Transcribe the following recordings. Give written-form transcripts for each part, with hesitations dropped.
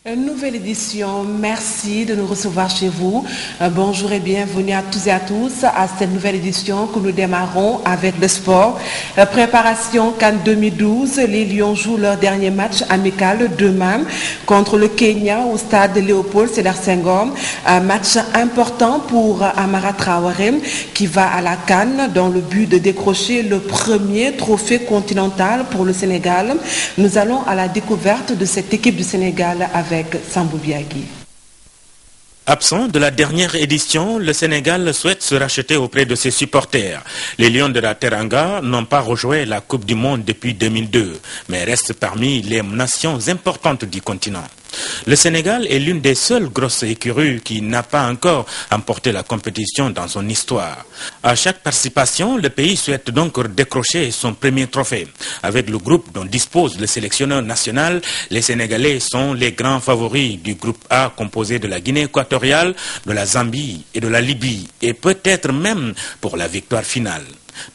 Une nouvelle édition, merci de nous recevoir chez vous. Bonjour et bienvenue à tous et à tous à cette nouvelle édition que nous démarrons avec le sport. Préparation CAN 2012, les Lions jouent leur dernier match amical demain contre le Kenya au stade Léopold Sédar Senghor. Un match important pour Amara Traoré qui va à la CAN dans le but de décrocher le premier trophée continental pour le Sénégal. Nous allons à la découverte de cette équipe du Sénégal avec Sambou Biagui. Absent de la dernière édition, le Sénégal souhaite se racheter auprès de ses supporters. Les Lions de la Teranga n'ont pas rejoué la Coupe du Monde depuis 2002, mais restent parmi les nations importantes du continent. Le Sénégal est l'une des seules grosses écuries qui n'a pas encore emporté la compétition dans son histoire. À chaque participation, le pays souhaite donc décrocher son premier trophée. Avec le groupe dont dispose le sélectionneur national, les Sénégalais sont les grands favoris du groupe A composé de la Guinée équatoriale, de la Zambie et de la Libye, et peut-être même pour la victoire finale.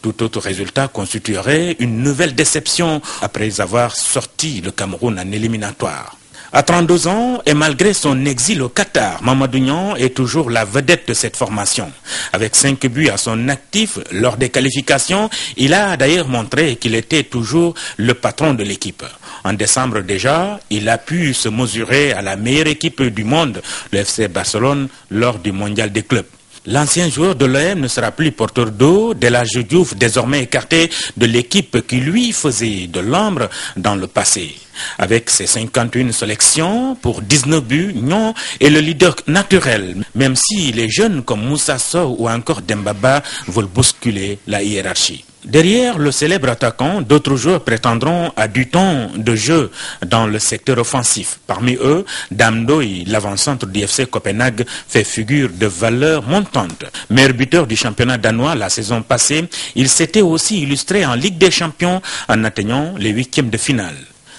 Tout autre résultat constituerait une nouvelle déception après avoir sorti le Cameroun en éliminatoire. À 32 ans et malgré son exil au Qatar, Mamadou Niang est toujours la vedette de cette formation. Avec 5 buts à son actif lors des qualifications, il a d'ailleurs montré qu'il était toujours le patron de l'équipe. En décembre déjà, il a pu se mesurer à la meilleure équipe du monde, le FC Barcelone, lors du mondial des clubs. L'ancien joueur de l'OM ne sera plus porteur d'eau, Delage Diouf désormais écarté de l'équipe qui lui faisait de l'ombre dans le passé. Avec ses 51 sélections pour 19 buts, Niang est le leader naturel, même si les jeunes comme Moussa Sow ou encore Dembaba veulent bousculer la hiérarchie. Derrière le célèbre attaquant, d'autres joueurs prétendront à du temps de jeu dans le secteur offensif. Parmi eux, Damdoy, l'avant-centre du FC Copenhague, fait figure de valeur montante. Meilleur buteur du championnat danois la saison passée, il s'était aussi illustré en Ligue des Champions en atteignant les 8e de finale.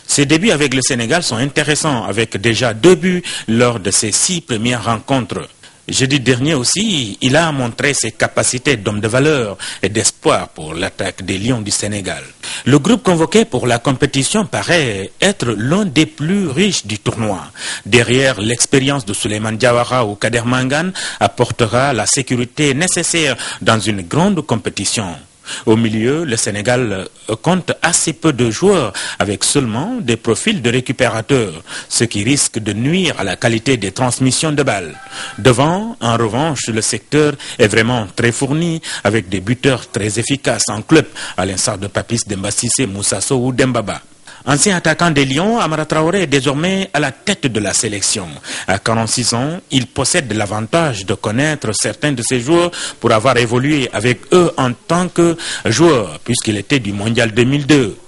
Ses débuts avec le Sénégal sont intéressants, avec déjà 2 buts lors de ses 6 premières rencontres. Jeudi dernier aussi, il a montré ses capacités d'homme de valeur et d'espoir pour l'attaque des Lions du Sénégal. Le groupe convoqué pour la compétition paraît être l'un des plus riches du tournoi. Derrière l'expérience de Souleymane Diawara ou Kader Mangane apportera la sécurité nécessaire dans une grande compétition. Au milieu, le Sénégal compte assez peu de joueurs avec seulement des profils de récupérateurs, ce qui risque de nuire à la qualité des transmissions de balles. Devant, en revanche, le secteur est vraiment très fourni avec des buteurs très efficaces en club, à l'instar de Papis Demba Cissé, Moussa Sow ou Dembaba. Ancien attaquant des Lions, Amara Traoré est désormais à la tête de la sélection. À 46 ans, il possède l'avantage de connaître certains de ses joueurs pour avoir évolué avec eux en tant que joueur, puisqu'il était du Mondial 2002.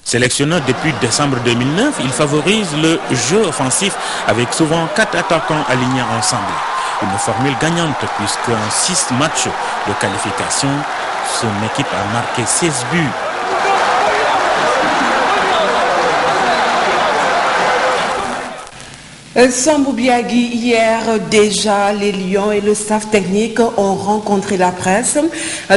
Sélectionneur depuis décembre 2009, il favorise le jeu offensif avec souvent 4 attaquants alignés ensemble. Une formule gagnante puisqu'en 6 matchs de qualification, son équipe a marqué 16 buts. Sambou Biagui, hier déjà, les Lions et le staff technique ont rencontré la presse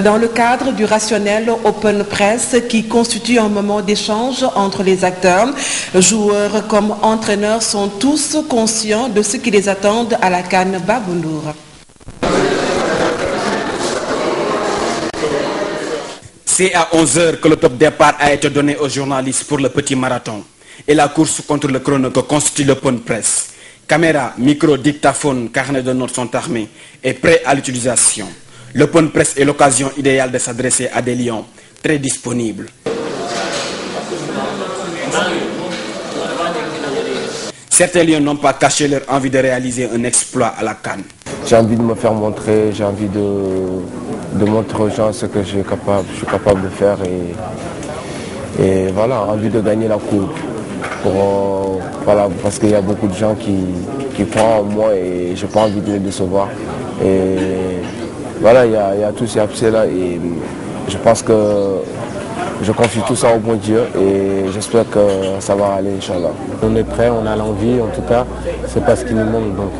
dans le cadre du rationnel Open Press qui constitue un moment d'échange entre les acteurs. Joueurs comme entraîneurs sont tous conscients de ce qui les attend à la CAN Babundour. C'est à 11h que le top départ a été donné aux journalistes pour le petit marathon et la course contre le chrono que constitue l'Open Press. Caméra, micro, dictaphone, carnet de notes sont armés et prêts à l'utilisation. L'Open Press est l'occasion idéale de s'adresser à des lions très disponibles. Certains lions n'ont pas caché leur envie de réaliser un exploit à la CAN. J'ai envie de me faire montrer, j'ai envie de montrer aux gens ce que je suis capable de faire et voilà, envie de gagner la coupe. Voilà, parce qu'il y a beaucoup de gens qui croient en moi et je n'ai pas envie de les décevoir. Et voilà, il y a tous ces abcès-là et je pense que je confie tout ça au bon Dieu et j'espère que ça va aller, Inch'Allah. On est prêt, on a l'envie, en tout cas, c'est pas ce qui nous manque. Donc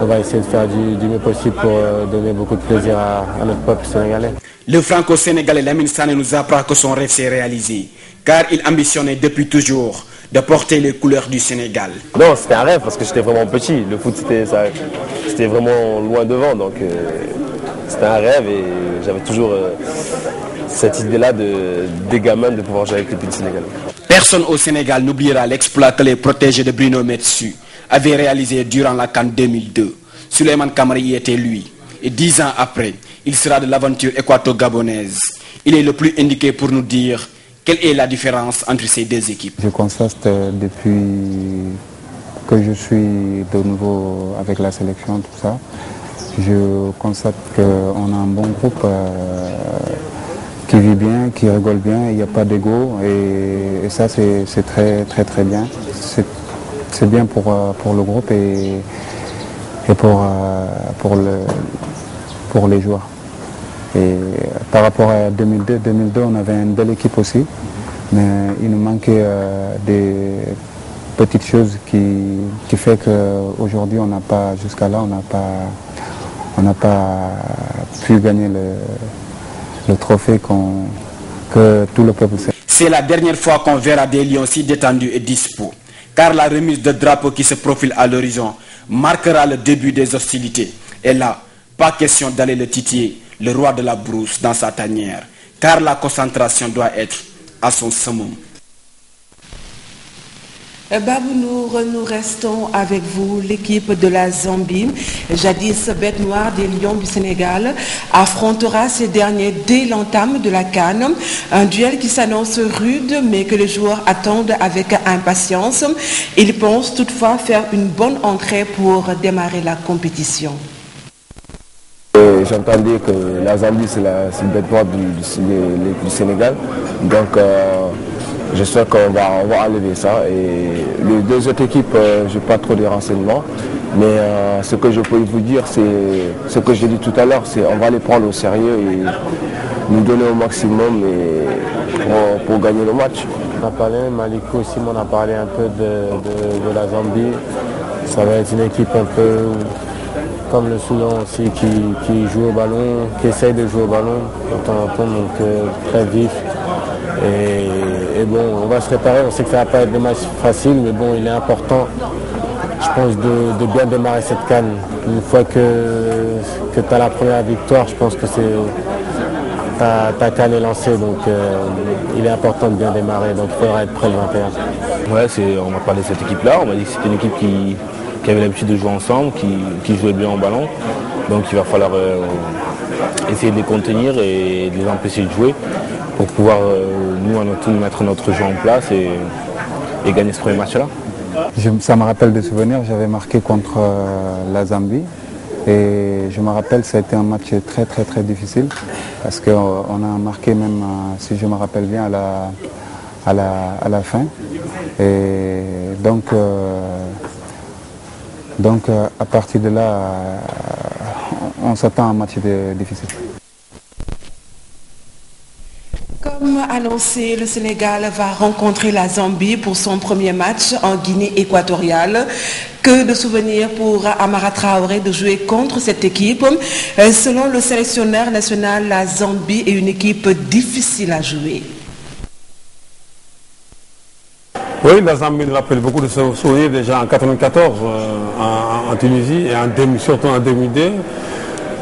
on va essayer de faire du mieux possible pour donner beaucoup de plaisir à notre peuple sénégalais. Le franco-sénégalais Lamine Sané nous apprend que son rêve s'est réalisé, car il ambitionnait depuis toujours de porter les couleurs du Sénégal. Non, c'était un rêve parce que j'étais vraiment petit. Le foot, c'était vraiment loin devant. Donc c'était un rêve et j'avais toujours cette idée-là des gamins de pouvoir jouer avec l'équipe du Sénégal. Personne au Sénégal n'oubliera l'exploit que les protégés de Bruno Metsu avaient réalisé durant la CAN 2002. Souleymane Camara y était lui. Et 10 ans après, il sera de l'aventure équato-gabonaise. Il est le plus indiqué pour nous dire quelle est la différence entre ces deux équipes. Je constate depuis que je suis de nouveau avec la sélection, tout ça, je constate qu'on a un bon groupe qui vit bien, qui rigole bien, il n'y a pas d'ego et ça c'est très très très bien. C'est bien pour le groupe et pour les joueurs. Et par rapport à 2002, on avait une belle équipe aussi, mais il nous manquait des petites choses qui fait qu'aujourd'hui on n'a pas, jusqu'à là, on n'a pas pu gagner le trophée que tout le peuple sait. C'est la dernière fois qu'on verra des lions si détendus et dispos, car la remise de drapeau qui se profile à l'horizon marquera le début des hostilités. Et là, pas question d'aller le titiller, le roi de la brousse, dans sa tanière, car la concentration doit être à son summum. Babounour, nous restons avec vous. L'équipe de la Zambie, jadis bête noire des Lions du Sénégal, affrontera ces derniers dès l'entame de la CAN. Un duel qui s'annonce rude, mais que les joueurs attendent avec impatience. Ils pensent toutefois faire une bonne entrée pour démarrer la compétition. J'entendais que la Zambie, c'est le bête noire du Sénégal. Donc, j'espère qu'on va enlever ça. Et les deux autres équipes, je n'ai pas trop de renseignements. Mais ce que je peux vous dire, c'est ce que j'ai dit tout à l'heure, c'est on va les prendre au sérieux et nous donner au maximum pour gagner le match. On a parlé, Malikou aussi m'en a parlé un peu de la Zambie. Ça va être une équipe un peu comme le Soudan aussi qui joue au ballon, qui essaye de jouer au ballon de temps en temps, donc très vif. Et bon, on va se préparer, on sait que ça ne va pas être des matchs faciles, mais bon, il est important, je pense, de bien démarrer cette CAN. Une fois que tu as la première victoire, je pense que ta CAN est lancée, donc il est important de bien démarrer, donc il faudra être prêt le 21. Ouais, on m'a parlé de cette équipe-là, on m'a dit que c'était une équipe qui avait l'habitude de jouer ensemble, qui jouait bien au ballon, donc il va falloir essayer de les contenir et de les empêcher de jouer, pour pouvoir, nous, à notre tour, mettre notre jeu en place et gagner ce premier match-là. Ça me rappelle des souvenirs, j'avais marqué contre la Zambie et je me rappelle ça a été un match très très très difficile parce qu'on a marqué même, si je me rappelle bien, à la fin. Et donc à partir de là, on s'attend à un match difficile. Comme annoncé, le Sénégal va rencontrer la Zambie pour son premier match en Guinée équatoriale. Que de souvenirs pour Amara Traoré de jouer contre cette équipe. Selon le sélectionneur national, la Zambie est une équipe difficile à jouer. Oui, la Zambie nous rappelle beaucoup de souvenirs déjà en 1994 en Tunisie et surtout en 2002.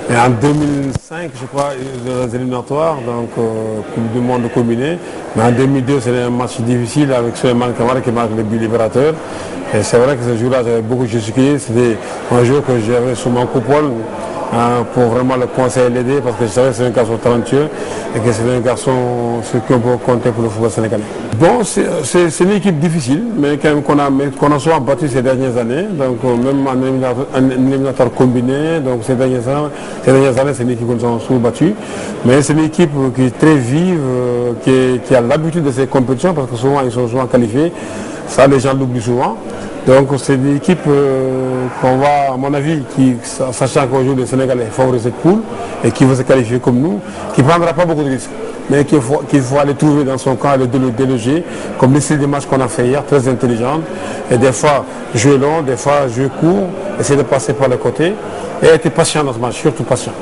Et en 2005, je crois, les éliminatoires, donc Coupe du Monde combiné. Mais en 2002, c'était un match difficile avec Souleymane Camara qui marque le but libérateur. Et c'est vrai que ce jour-là, j'avais beaucoup gesticulé. C'était un jour que j'avais sur mon coupole pour vraiment le conseiller et l'aider parce que je savais que c'est un garçon talentueux et que c'est un garçon sur qui on peut compter pour le football sénégalais. Bon, c'est une équipe difficile, mais quand même qu'on a souvent battu ces dernières années, donc même en éliminatoire combiné, donc ces dernières années, c'est une équipe qu'on nous a souvent battu, mais c'est une équipe qui est très vive, qui a l'habitude de ces compétitions parce que souvent ils sont souvent qualifiés, ça les gens l'oublient souvent. Donc c'est une équipe qu'on va, à mon avis, sachant qu'aujourd'hui le Sénégal est favori de cette poule et qui veut se qualifier comme nous, qui ne prendra pas beaucoup de risques, mais qu'il faut aller trouver dans son camp et le déloger, comme le style de match qu'on a fait hier, très intelligente, et des fois jouer long, des fois jouer court, essayer de passer par le côté, et être patient dans ce match, surtout patient.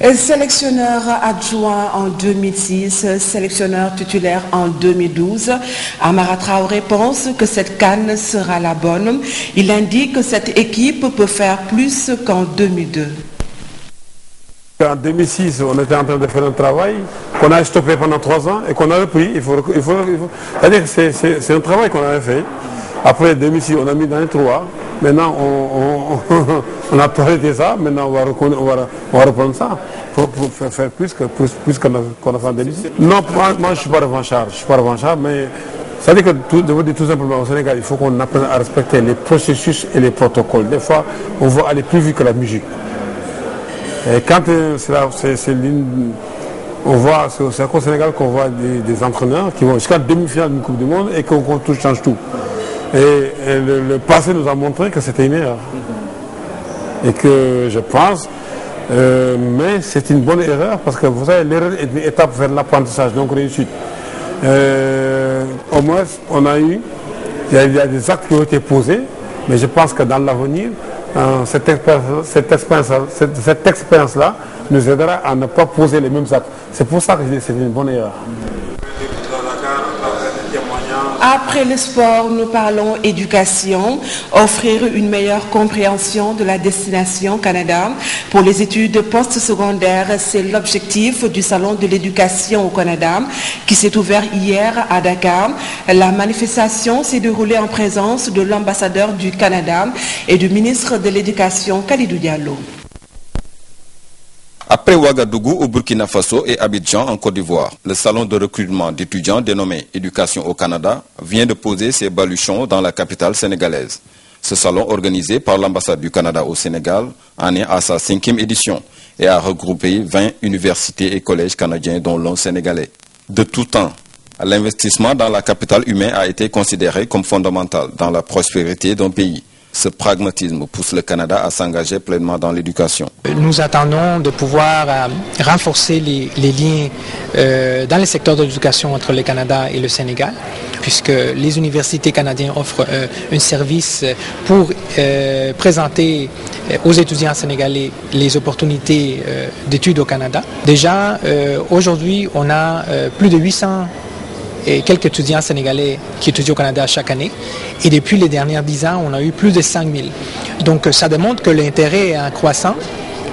Sélectionneur adjoint en 2006, sélectionneur titulaire en 2012, Amara Traoré pense que cette CAN sera la bonne. Il indique que cette équipe peut faire plus qu'en 2002. En 2006, on était en train de faire un travail qu'on a stoppé pendant 3 ans et qu'on a repris. C'est-à-dire que c'est un travail qu'on avait fait. Après 2006, on a mis dans les 3. Maintenant, on a arrêté ça. Maintenant, on va reprendre ça pour faire plus qu'on a fait en 2006. Non, moi je ne suis pas revanchard. Mais ça veut dire que tout simplement au Sénégal, il faut qu'on apprenne à respecter les processus et les protocoles. Des fois, on va aller plus vite que la musique. Et quand on voit, c'est au Sénégal qu'on voit des entraîneurs qui vont jusqu'à demi-finale d'une Coupe du Monde et qu'on change tout. Et le passé nous a montré que c'était une erreur. Et que je pense, mais c'est une bonne erreur parce que vous savez, l'erreur est une étape vers l'apprentissage, donc réussite. Au moins, il y a des actes qui ont été posés, mais je pense que dans l'avenir, cette expérience-là nous aidera à ne pas poser les mêmes actes. C'est pour ça que je dis que c'est une bonne erreur. Après le sport, nous parlons éducation, offrir une meilleure compréhension de la destination Canada pour les études postsecondaires. C'est l'objectif du Salon de l'éducation au Canada qui s'est ouvert hier à Dakar. La manifestation s'est déroulée en présence de l'ambassadeur du Canada et du ministre de l'Éducation, Kalidou Diallo. Après Ouagadougou au Burkina Faso et Abidjan en Côte d'Ivoire, le salon de recrutement d'étudiants dénommé Éducation au Canada vient de poser ses baluchons dans la capitale sénégalaise. Ce salon organisé par l'ambassade du Canada au Sénégal en est à sa 5e édition et a regroupé 20 universités et collèges canadiens dont l'un sénégalais. De tout temps, l'investissement dans la capitale humaine a été considéré comme fondamental dans la prospérité d'un pays. Ce pragmatisme pousse le Canada à s'engager pleinement dans l'éducation. Nous attendons de pouvoir renforcer les liens dans le secteur de l'éducation entre le Canada et le Sénégal, puisque les universités canadiennes offrent un service pour présenter aux étudiants sénégalais les opportunités d'études au Canada. Déjà, aujourd'hui, on a plus de 800 et quelques étudiants sénégalais qui étudient au Canada chaque année. Et depuis les dernières 10 ans, on a eu plus de 5 000. Donc ça démontre que l'intérêt est en croissant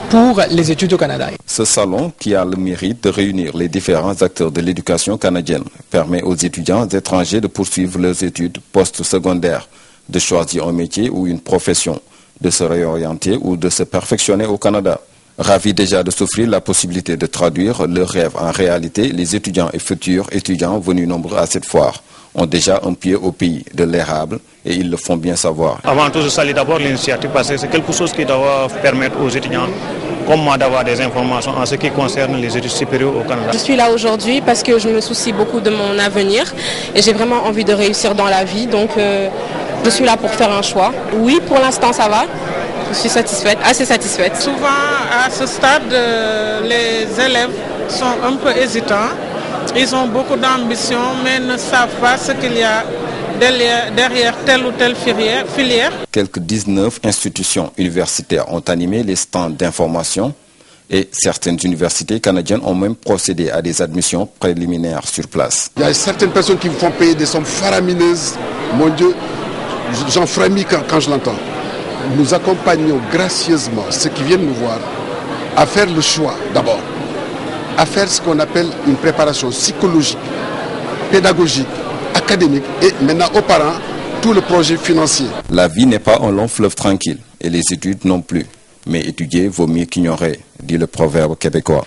pour les études au Canada. Ce salon, qui a le mérite de réunir les différents acteurs de l'éducation canadienne, permet aux étudiants étrangers de poursuivre leurs études postsecondaires, de choisir un métier ou une profession, de se réorienter ou de se perfectionner au Canada. Ravis déjà de s'offrir la possibilité de traduire leurs rêves en réalité, les étudiants et futurs étudiants venus nombreux à cette foire ont déjà un pied au pays de l'érable et ils le font bien savoir. Avant tout, je salue d'abord l'initiative parce que c'est quelque chose qui doit permettre aux étudiants comme moi d'avoir des informations en ce qui concerne les études supérieures au Canada. Je suis là aujourd'hui parce que je me soucie beaucoup de mon avenir et j'ai vraiment envie de réussir dans la vie, donc je suis là pour faire un choix. Oui, pour l'instant ça va. Je suis satisfaite, assez satisfaite. Souvent, à ce stade, les élèves sont un peu hésitants. Ils ont beaucoup d'ambition, mais ne savent pas ce qu'il y a derrière telle ou telle filière. Quelques 19 institutions universitaires ont animé les stands d'information et certaines universités canadiennes ont même procédé à des admissions préliminaires sur place. Il y a certaines personnes qui vous font payer des sommes faramineuses. Mon Dieu, j'en frémis quand je l'entends. Nous accompagnons gracieusement ceux qui viennent nous voir à faire le choix d'abord, à faire ce qu'on appelle une préparation psychologique, pédagogique, académique et maintenant aux parents, tout le projet financier. La vie n'est pas un long fleuve tranquille et les études non plus. Mais étudier vaut mieux qu'ignorer, dit le proverbe québécois.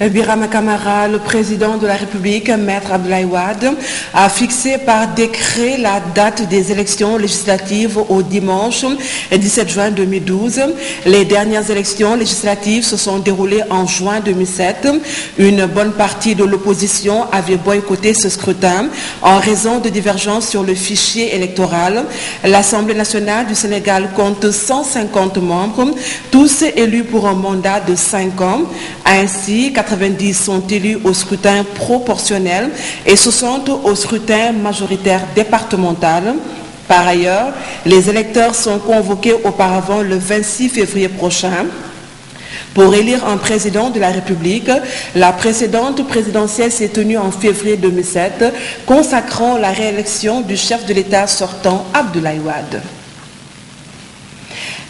Birama Kamara, le président de la République, Maître Abdoulaye Wade, a fixé par décret la date des élections législatives au dimanche 17 juin 2012. Les dernières élections législatives se sont déroulées en juin 2007. Une bonne partie de l'opposition avait boycotté ce scrutin en raison de divergences sur le fichier électoral. L'Assemblée nationale du Sénégal compte 150 membres, tous élus pour un mandat de 5 ans. Ainsi, 90 sont élus au scrutin proportionnel et 60 au scrutin majoritaire départemental. Par ailleurs, les électeurs sont convoqués auparavant le 26 février prochain pour élire un président de la République. La précédente présidentielle s'est tenue en février 2007, consacrant la réélection du chef de l'État sortant, Abdoulaye Wade.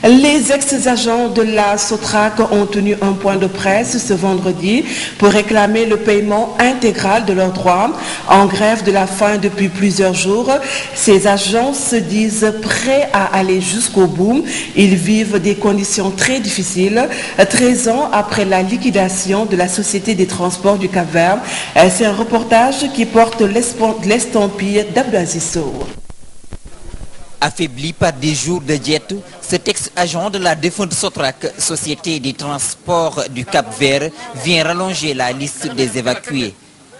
Les ex-agents de la Sotrac ont tenu un point de presse ce vendredi pour réclamer le paiement intégral de leurs droits. En grève de la faim depuis plusieurs jours, ces agents se disent prêts à aller jusqu'au bout. Ils vivent des conditions très difficiles, 13 ans après la liquidation de la Société des transports du Cap-Vert. C'est un reportage qui porte l'estampille d'Abdelaziz Sow. Affaibli par des jours de diète, cet ex-agent de la défunte Sotrac, Société des transports du Cap-Vert, vient rallonger la liste des évacués.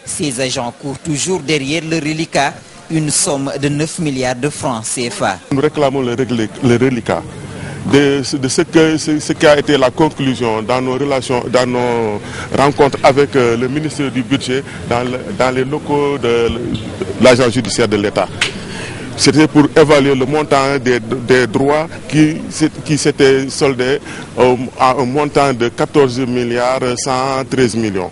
Ces agents courent toujours derrière le reliquat, une somme de 9 milliards de francs CFA. Nous réclamons le reliquat de ce qui a été la conclusion dans nos relations, dans nos rencontres avec le ministre du Budget dans les locaux de l'agence judiciaire de l'État. C'était pour évaluer le montant des droits qui s'étaient soldés à un montant de 14 milliards 113 millions.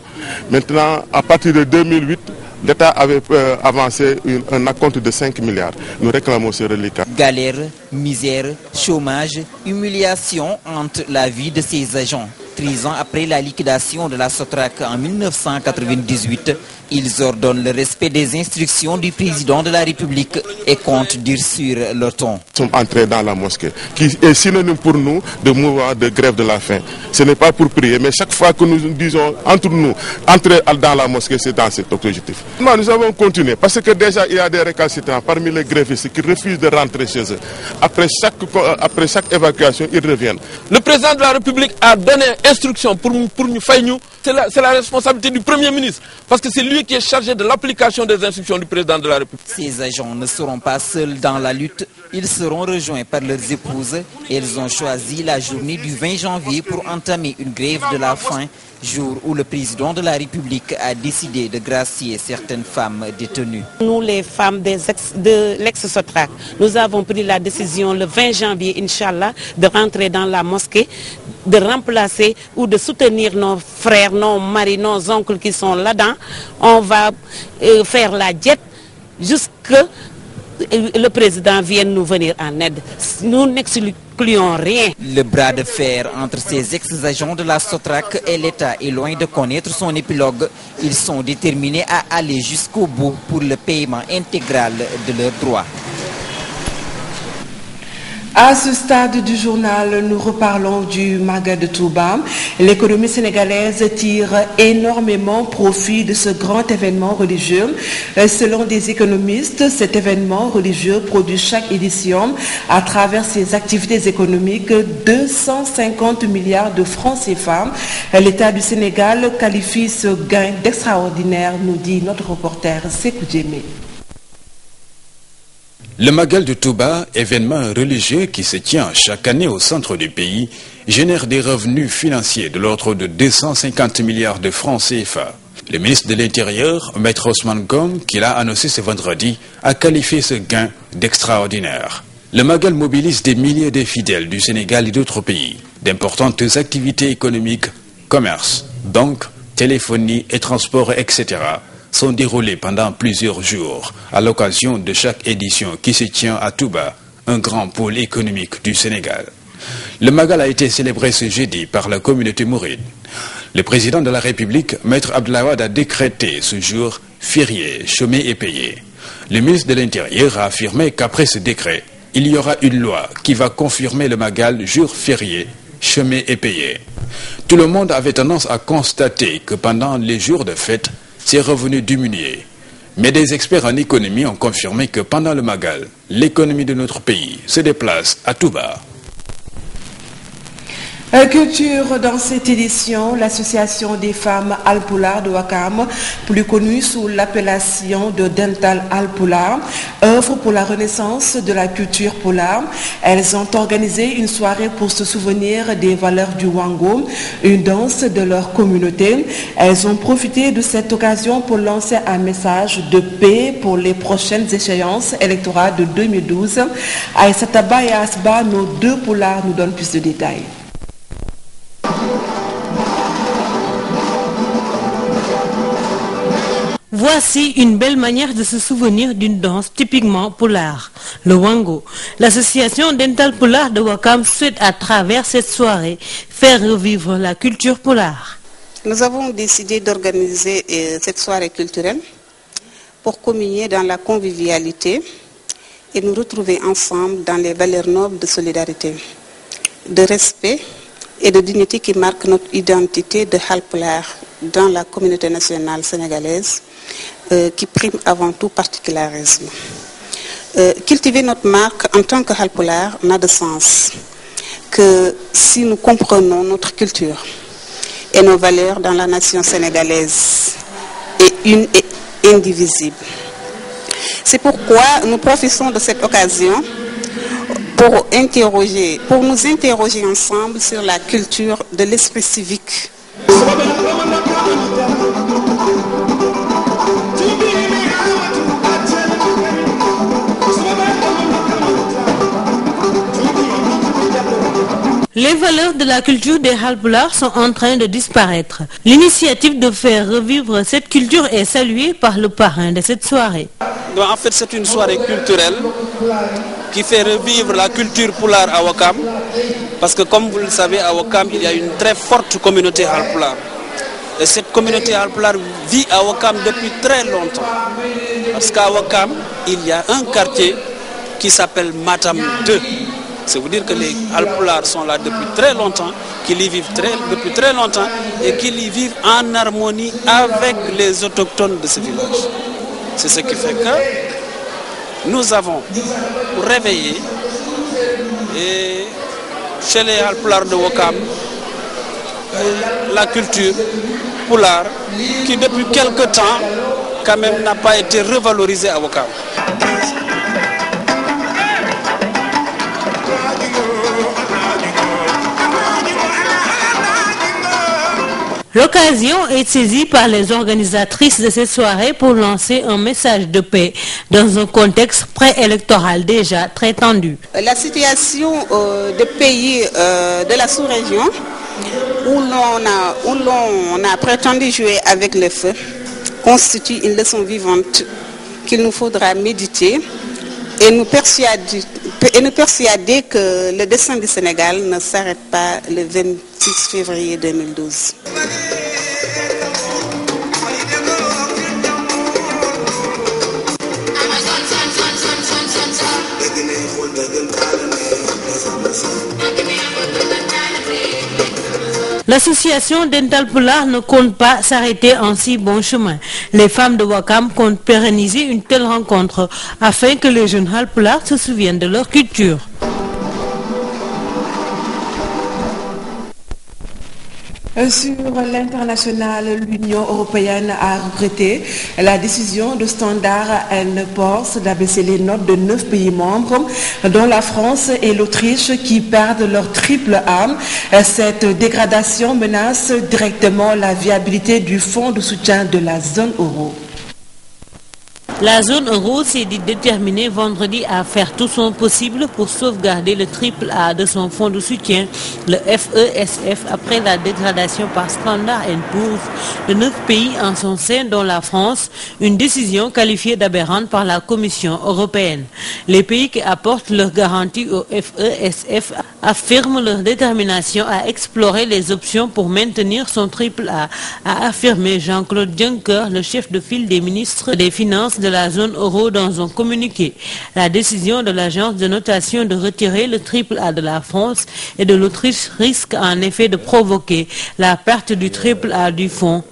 Maintenant, à partir de 2008, l'État avait avancé un acompte de 5 milliards. Nous réclamons ce reliquat. Galère, misère, chômage, humiliation hantent la vie de ces agents. 13 ans après la liquidation de la Sotrac en 1998, ils ordonnent le respect des instructions du président de la République et comptent durcir leur ton. Nous sommes entrés dans la mosquée, qui est synonyme pour nous de mouvement de grève de la faim. Ce n'est pas pour prier, mais chaque fois que nous disons entre nous, entrer dans la mosquée, c'est dans cet objectif. Nous avons continué, parce que déjà il y a des récalcitrants parmi les grévistes qui refusent de rentrer chez eux. Après chaque évacuation, ils reviennent. Le président de la République a donné instruction pour nous faire nous. C'est la responsabilité du Premier ministre, parce que c'est lui qui est chargé de l'application des instructions du président de la République. Ces agents ne seront pas seuls dans la lutte, ils seront rejoints par leurs épouses. Elles ont choisi la journée du 20 janvier pour entamer une grève de la faim, jour où le président de la République a décidé de gracier certaines femmes détenues. Nous, les femmes de l'ex-Sotrac, nous avons pris la décision le 20 janvier, Inch'Allah, de rentrer dans la mosquée, de remplacer ou de soutenir nos frères, nos maris, nos oncles qui sont là-dedans. On va faire la diète jusqu'à le président vienne nous venir en aide. Nous n'excluons rien. Le bras de fer entre ces ex-agents de la Sotrac et l'État est loin de connaître son épilogue. Ils sont déterminés à aller jusqu'au bout pour le paiement intégral de leurs droits. À ce stade du journal, nous reparlons du Magal de Touba. L'économie sénégalaise tire énormément profit de ce grand événement religieux. Selon des économistes, cet événement religieux produit chaque édition, à travers ses activités économiques, 250 milliards de francs CFA. L'État du Sénégal qualifie ce gain d'extraordinaire, nous dit notre reporter Sekou Djemé. Le Magal de Touba, événement religieux qui se tient chaque année au centre du pays, génère des revenus financiers de l'ordre de 250 milliards de francs CFA. Le ministre de l'Intérieur, Maître Ousmane Gom, qui l'a annoncé ce vendredi, a qualifié ce gain d'extraordinaire. Le Magal mobilise des milliers de fidèles du Sénégal et d'autres pays. D'importantes activités économiques, commerce, banque, téléphonie et transport, etc. sont déroulés pendant plusieurs jours à l'occasion de chaque édition qui se tient à Touba, un grand pôle économique du Sénégal. Le Magal a été célébré ce jeudi par la communauté mouride. Le président de la République, Maître Abdoulaye Wade, a décrété ce jour férié, chômé et payé. Le ministre de l'Intérieur a affirmé qu'après ce décret, il y aura une loi qui va confirmer le Magal jour férié, chômé et payé. Tout le monde avait tendance à constater que pendant les jours de fête, ses revenus diminuaient. Mais des experts en économie ont confirmé que pendant le Magal, l'économie de notre pays se déplace à tout bas. Culture dans cette édition, l'association des femmes Halpulaar de Ouakam, plus connue sous l'appellation de Dental Halpulaar, œuvre pour la renaissance de la culture pulaar. Elles ont organisé une soirée pour se souvenir des valeurs du Wango, une danse de leur communauté. Elles ont profité de cette occasion pour lancer un message de paix pour les prochaines échéances électorales de 2012. Aïssata Ba et Asba, nos deux pulaars, nous donnent plus de détails. Voici une belle manière de se souvenir d'une danse typiquement pulaar, le Wango. L'association Dental Halpulaar de Ouakam souhaite à travers cette soirée faire revivre la culture pulaar. Nous avons décidé d'organiser cette soirée culturelle pour communier dans la convivialité et nous retrouver ensemble dans les valeurs nobles de solidarité, de respect et de dignité qui marquent notre identité de Halpulaar dans la communauté nationale sénégalaise, qui prime avant tout particularisme. Cultiver notre marque en tant que Halpulaar n'a de sens que si nous comprenons notre culture et nos valeurs dans la nation sénégalaise est une et indivisible. C'est pourquoi nous profitons de cette occasion pour nous interroger ensemble sur la culture de l'esprit civique. Les valeurs de la culture des Halpulaar sont en train de disparaître. L'initiative de faire revivre cette culture est saluée par le parrain de cette soirée. Donc, en fait, c'est une soirée culturelle qui fait revivre la culture pulaar à Ouakam. Parce que comme vous le savez, à Ouakam, il y a une très forte communauté Halpulaar. Et cette communauté Halpulaar vit à Ouakam depuis très longtemps. Parce qu'à Ouakam, il y a un quartier qui s'appelle Matam 2. C'est vous dire que les Halpulaar sont là depuis très longtemps, qu'ils y vivent depuis très longtemps et qu'ils y vivent en harmonie avec les autochtones de ce village. C'est ce qui fait que nous avons réveillé chez les Halpulaar de Ouakam la culture pulaar qui depuis quelque temps quand même n'a pas été revalorisée à Ouakam. L'occasion est saisie par les organisatrices de cette soirée pour lancer un message de paix dans un contexte préélectoral déjà très tendu. La situation des pays de la sous-région où l'on a prétendu jouer avec le feu constitue une leçon vivante qu'il nous faudra méditer et nous persuader que le destin du Sénégal ne s'arrête pas le 26 février 2012. L'association Dental Halpulaar ne compte pas s'arrêter en si bon chemin. Les femmes de Ouakam comptent pérenniser une telle rencontre afin que les jeunes Halpulaar se souviennent de leur culture. Sur l'international, l'Union européenne a regretté la décision de Standard & Poor's d'abaisser les notes de 9 pays membres, dont la France et l'Autriche, qui perdent leur triple A. Cette dégradation menace directement la viabilité du fonds de soutien de la zone euro. La zone euro s'est dit déterminée vendredi à faire tout son possible pour sauvegarder le triple A de son fonds de soutien, le FESF, après la dégradation par Standard & Poor's de 9 pays en son sein, dont la France, une décision qualifiée d'aberrante par la Commission européenne. Les pays qui apportent leur garantie au FESF affirment leur détermination à explorer les options pour maintenir son triple A, a affirmé Jean-Claude Juncker, le chef de file des ministres des Finances de la zone euro, dans un communiqué. La décision de l'agence de notation de retirer le triple A de la France et de l'Autriche risque en effet de provoquer la perte du triple A du fonds.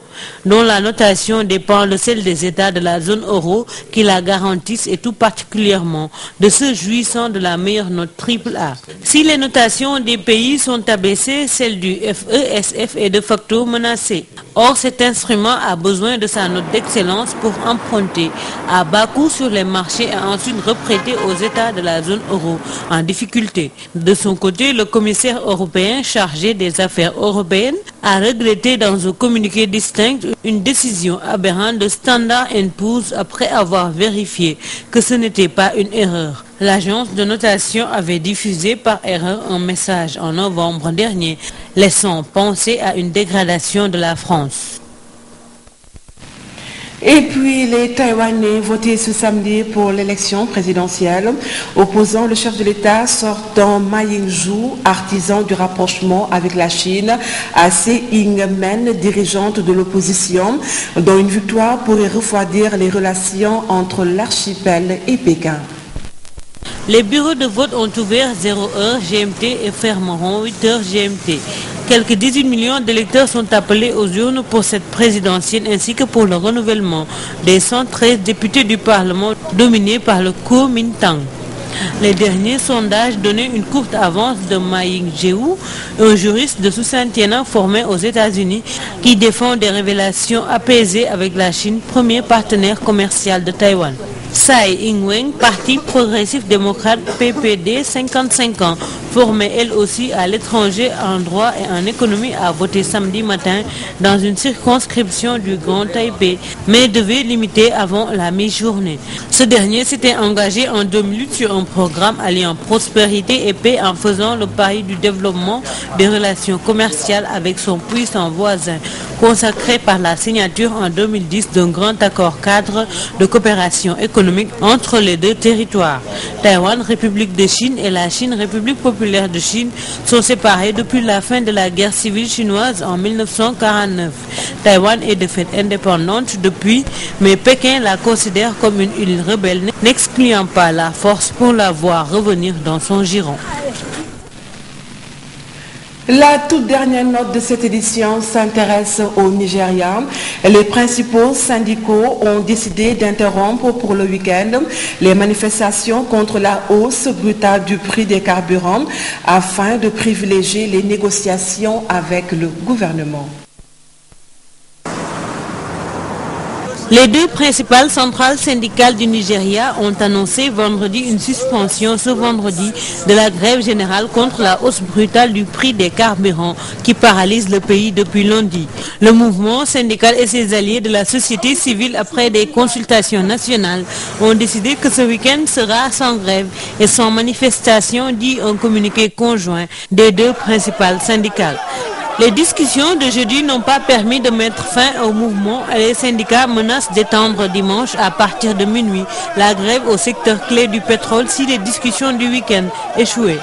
dont la notation dépend de celle des États de la zone euro qui la garantissent et tout particulièrement de ceux jouissant de la meilleure note AAA. Si les notations des pays sont abaissées, celle du FESF est de facto menacée. Or, cet instrument a besoin de sa note d'excellence pour emprunter à bas coût sur les marchés et ensuite reprêter aux États de la zone euro en difficulté. De son côté, le commissaire européen chargé des affaires européennes a regretté dans un communiqué distinct une décision aberrante de Standard & Poor's après avoir vérifié que ce n'était pas une erreur. L'agence de notation avait diffusé par erreur un message en novembre dernier, laissant penser à une dégradation de la France. Et puis les Taïwanais votaient ce samedi pour l'élection présidentielle, opposant le chef de l'État sortant Ma Ying-jeou, artisan du rapprochement avec la Chine, à Tsai Ing-wen, dirigeante de l'opposition, dont une victoire pourrait refroidir les relations entre l'archipel et Pékin. Les bureaux de vote ont ouvert 0h GMT et fermeront 8h GMT. Quelques 18 millions d'électeurs sont appelés aux urnes pour cette présidentielle ainsi que pour le renouvellement des 113 députés du Parlement dominés par le Kuomintang. Les derniers sondages donnaient une courte avance de Ma Ying-jeou, un juriste de Sousantienan formé aux États-Unis qui défend des relations apaisées avec la Chine, premier partenaire commercial de Taïwan. Tsai Ing-wen, parti progressif démocrate PPD, 55 ans, formée elle aussi à l'étranger en droit et en économie, a voté samedi matin dans une circonscription du Grand Taipei, mais devait limiter avant la mi-journée. Ce dernier s'était engagé en 2008 sur un programme alliant prospérité et paix en faisant le pari du développement des relations commerciales avec son puissant voisin, consacré par la signature en 2010 d'un grand accord cadre de coopération économique entre les deux territoires. Taïwan, République de Chine, et la Chine, République populaire de Chine, sont séparés depuis la fin de la guerre civile chinoise en 1949. Taïwan est de fait indépendante depuis, mais Pékin la considère comme une île rebelle, n'excluant pas la force pour la voir revenir dans son giron. La toute dernière note de cette édition s'intéresse au Nigeria. Les principaux syndicats ont décidé d'interrompre pour le week-end les manifestations contre la hausse brutale du prix des carburants afin de privilégier les négociations avec le gouvernement. Les deux principales centrales syndicales du Nigeria ont annoncé vendredi une suspension ce vendredi de la grève générale contre la hausse brutale du prix des carburants qui paralyse le pays depuis lundi. Le mouvement syndical et ses alliés de la société civile, après des consultations nationales, ont décidé que ce week-end sera sans grève et sans manifestation, dit un communiqué conjoint des deux principales syndicales. Les discussions de jeudi n'ont pas permis de mettre fin au mouvement et les syndicats menacent d'étendre dimanche à partir de minuit la grève au secteur clé du pétrole si les discussions du week-end échouaient.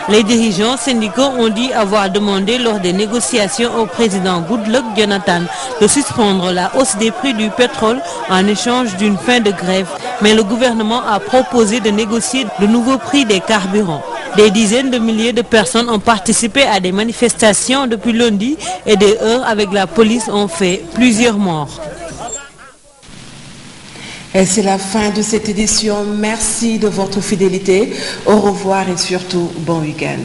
Les dirigeants syndicaux ont dit avoir demandé lors des négociations au président Goodluck Jonathan de suspendre la hausse des prix du pétrole en échange d'une fin de grève, mais le gouvernement a proposé de négocier de nouveaux prix des carburants. Des dizaines de milliers de personnes ont participé à des manifestations depuis lundi et des heurts avec la police ont fait plusieurs morts. Et c'est la fin de cette édition. Merci de votre fidélité. Au revoir et surtout, bon week-end.